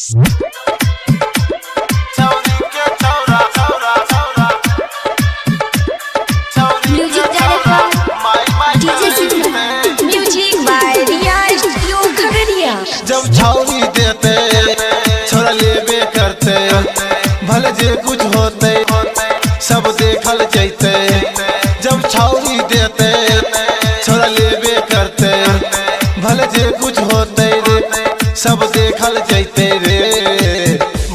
जब छाउरी देते छोरा लेबे करते भले जे कुछ होते सब देखल जैते। जब छाउरी देते छोरा लेबे करते भले जे कुछ होते सब देखल जैते रे।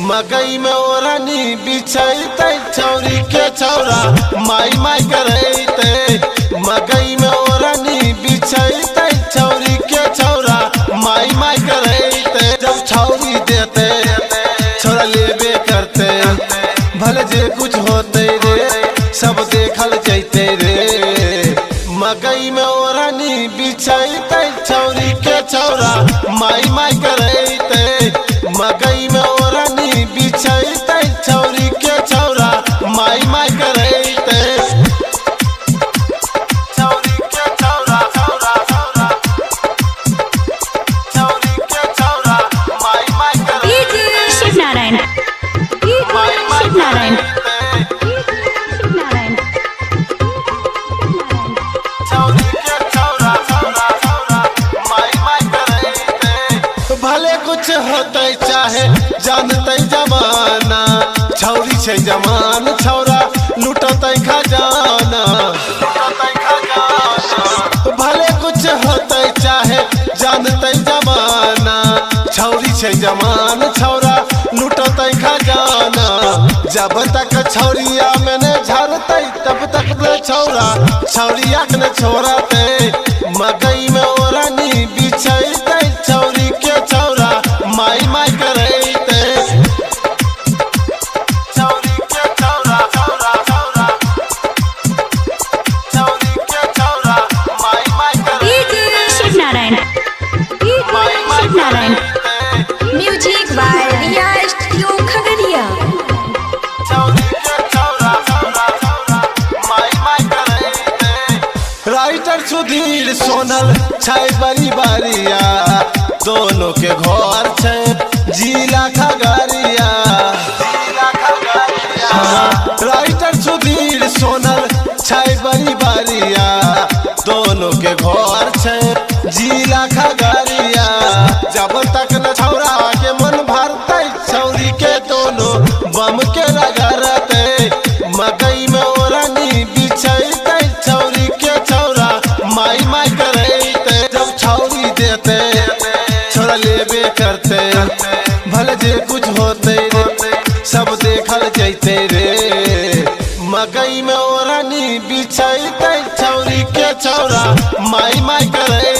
मकई में ओढ़नी बिछैते छौरी के छौरा माई माई करैते। मकई में ओढ़नी बिछैते छौरी के छौरा माई माई करैते। जब छौरी देते छोरा लेबे करते भले जे कुछ होते रे सब देखल जैते रे। मकई में ओढ़नी बिछैते छौरी के छौरा माई माई करैते। मकई में ओढ़नी बिछैते छौरी के छौरा माई माई करैते। भले कुछ होते चाहे जानते जमाना छौरी छे जमान छौरा लुटते खजाना। भले कुछ होते चाहे जानते जमाना छौरी छे जमान छौरा लुटते खजाना। जब तक छौरिया मैंने झरते तब तक छौरा छौरिया के न छोड़ते। मकई में ओढ़नी बिछैते छौरी के छौरा माई माई करैते। छौरी के छौरा छौरा छौरा छौरी के छौरा माई माई करैते। Shivnarayan music by Riya studio Khagaria. Writer Sudhir Sonal छै बड़ी बारिया दोनों के घर छै जिला खगड़िया। राइटर सुधीर सोनल छै बड़ी बारिया दोनों के घर छै जिला खगड़िया। जब तक न छौरा के मन भरते छौरी के दोनों बम के रगड़ते। मकई में ओढ़नी बिछैते छौरी के छौरा माई माई करैते। जब छौरी देते छोरा लेबे करते भले जे कुछ होते सब देखल जैते रे। मकई में ओढ़नी बिछैते छौरी के छौरा माई माई करे।